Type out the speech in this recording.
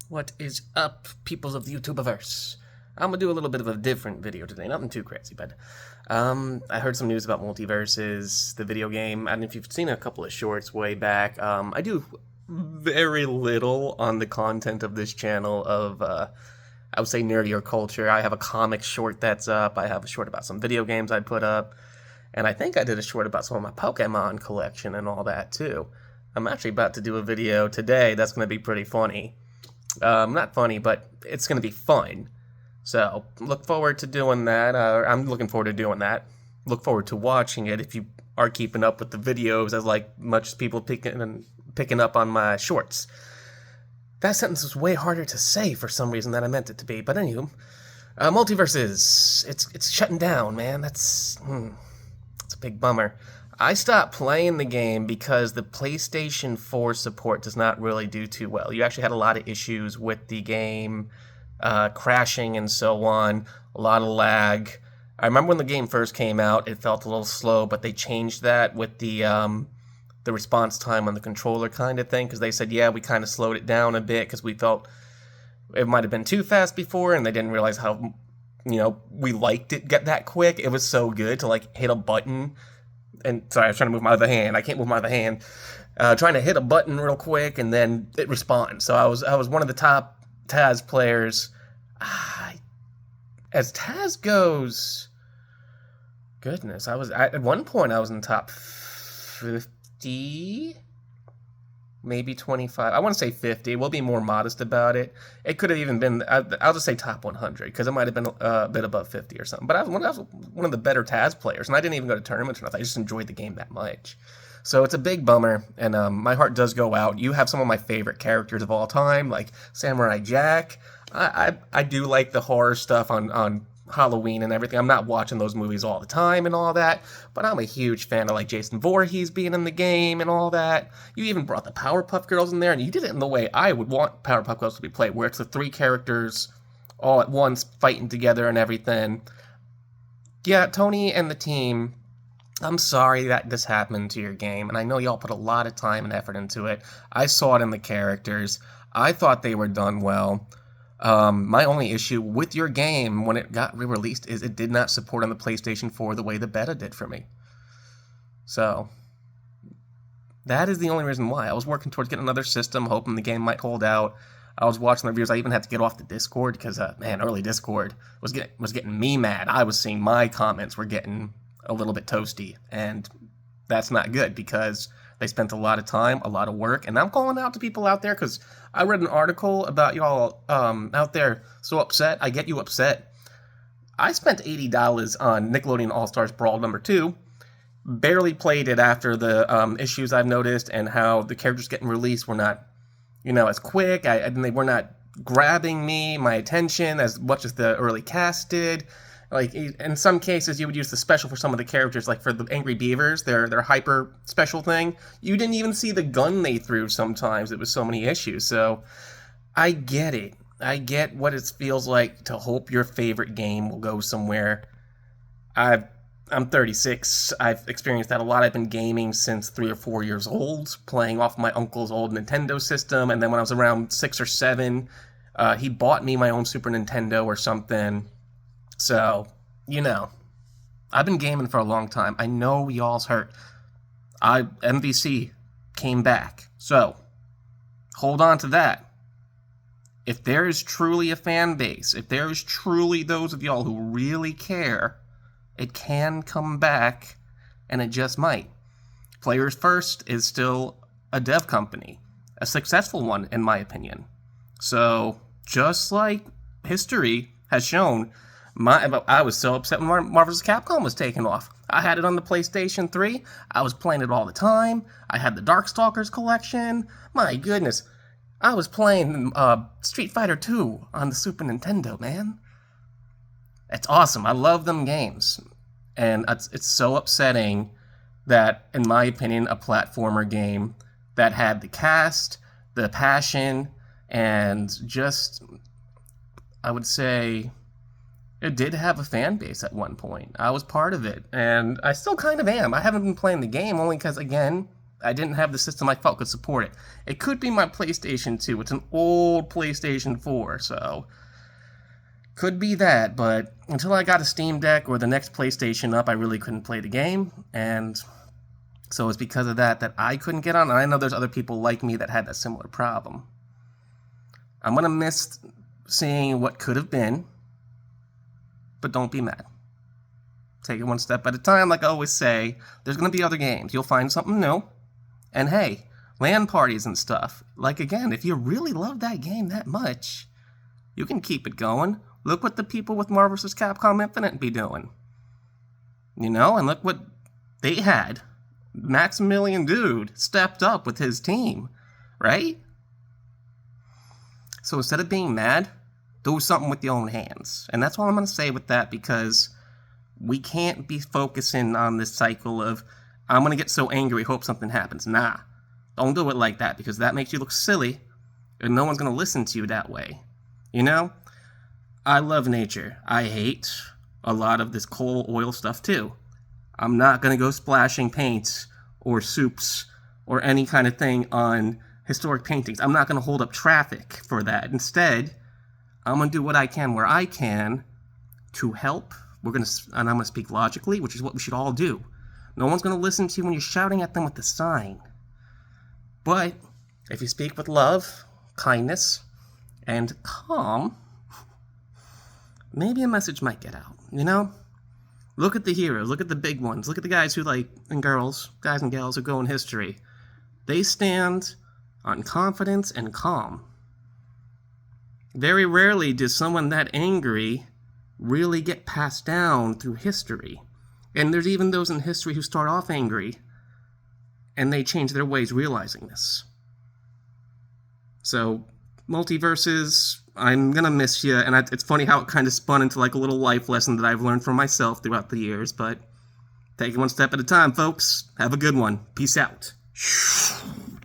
What is up, peoples of the YouTubeverse? I'm gonna do a little bit of a different video today, nothing too crazy, but I heard some news about MultiVersus, the video game. I don't know if you've seen a couple of shorts way back. I do very little on the content of this channel of, I would say, nerdier culture. I have a comic short that's up, I have a short about some video games I put up, and I think I did a short about some of my Pokemon collection and all that, too. I'm actually about to do a video today that's going to be pretty funny. Not funny, but it's going to be fun. So, look forward to doing that. I'm looking forward to doing that. Look forward to watching it if you are keeping up with the videos as much as people picking up on my shorts. That sentence was way harder to say for some reason than I meant it to be. But anywho, MultiVersus, it's shutting down, man. That's a big bummer. I stopped playing the game because the PlayStation 4 support does not really do too well. You actually had a lot of issues with the game crashing and so on, a lot of lag. I remember when the game first came out, it felt a little slow, but they changed that with the response time on the controller kind of thing, because they said, yeah, we kind of slowed it down a bit because we felt it might have been too fast before, and they didn't realize how, we liked it get that quick. It was so good to, hit a button. And sorry, I was trying to move my other hand. I can't move my other hand. Trying to hit a button real quick, and then it responds. So I was one of the top Taz players. As Taz goes, goodness, at one point I was in the top 50, maybe 25. I want to say 50. We'll be more modest about it. It could have even been, I'll just say top 100, because it might have been a bit above 50 or something. But I was one of the better Taz players, and I didn't even go to tournaments or nothing. I just enjoyed the game that much. So it's a big bummer, and my heart does go out. You have some of my favorite characters of all time, like Samurai Jack. I do like the horror stuff on Halloween and everything. I'm not watching those movies all the time and all that, but I'm a huge fan of Jason Voorhees being in the game and all that. You even brought the Powerpuff Girls in there, and you did it in the way I would want Powerpuff Girls to be played, where it's the three characters all at once fighting together and everything. Yeah, Tony and the team, I'm sorry that this happened to your game, and I know y'all put a lot of time and effort into it. I saw it in the characters. I thought they were done well. My only issue with your game when it got re-released is it did not support on the PlayStation 4 the way the beta did for me. So, that is the only reason why. I was working towards getting another system, hoping the game might hold out. I was watching the reviews. I even had to get off the Discord because, early Discord was getting me mad. I was seeing my comments were getting a little bit toasty, and that's not good because they spent a lot of time, a lot of work, and I'm calling out to people out there because I read an article about y'all out there so upset. I get you upset. I spent $80 on Nickelodeon All-Stars Brawl number 2, barely played it after the issues I've noticed and how the characters getting released were not, as quick, and they were not grabbing my attention as much as the early cast did. In some cases, you would use the special for some of the characters, like for the Angry Beavers, their hyper special thing. You didn't even see the gun they threw sometimes. It was so many issues. So, I get it. I get what it feels like to hope your favorite game will go somewhere. I'm 36. I've experienced that a lot. I've been gaming since 3 or 4 years old, playing off my uncle's old Nintendo system. And then when I was around 6 or 7, he bought me my own Super Nintendo or something. So, I've been gaming for a long time. I know y'all's hurt. MVC came back. So, hold on to that. If there is truly a fan base, if there is truly those of y'all who really care, it can come back, and it just might. Players First is still a dev company. A successful one, in my opinion. So, just like history has shown, I was so upset when Marvel vs. Capcom was taken off. I had it on the PlayStation 3. I was playing it all the time. I had the Darkstalkers collection. My goodness. I was playing Street Fighter 2 on the Super Nintendo, man. It's awesome. I love them games. And it's so upsetting that, in my opinion, a platformer game that had the cast, the passion, and just, I would say, it did have a fan base at one point. I was part of it, and I still kind of am. I haven't been playing the game only because, again, I didn't have the system I felt could support it. It could be my PlayStation 2. It's an old PlayStation 4, so could be that, but until I got a Steam Deck or the next PlayStation up, I really couldn't play the game, and so it's because of that I couldn't get on, and I know there's other people like me that had a similar problem. I'm going to miss seeing what could have been, but don't be mad. Take it one step at a time, like I always say. There's going to be other games. You'll find something new. And hey, LAN parties and stuff. Like, again, if you really love that game that much, you can keep it going. Look what the people with Marvel vs. Capcom Infinite be doing. You know, and look what they had. Maximilian Dood stepped up with his team, right? So instead of being mad, do something with your own hands. And that's all I'm going to say with that, because we can't be focusing on this cycle of, I'm going to get so angry, hope something happens. Nah, don't do it like that, because that makes you look silly, and no one's going to listen to you that way. You know? I love nature. I hate a lot of this coal, oil stuff too. I'm not going to go splashing paints or soups or any kind of thing on historic paintings. I'm not going to hold up traffic for that. Instead, I'm going to do what I can where I can to help. And I'm going to speak logically, which is what we should all do. No one's going to listen to you when you're shouting at them with the sign. But if you speak with love, kindness, and calm, maybe a message might get out, you know? Look at the heroes, look at the big ones, look at the guys who and girls, guys and gals who go in history. They stand on confidence and calm. Very rarely does someone that angry really get passed down through history. And there's even those in history who start off angry, and they change their ways realizing this. So, multiverses, I'm gonna miss you, and it's funny how it kind of spun into like a little life lesson that I've learned from myself throughout the years, but take it one step at a time, folks. Have a good one. Peace out.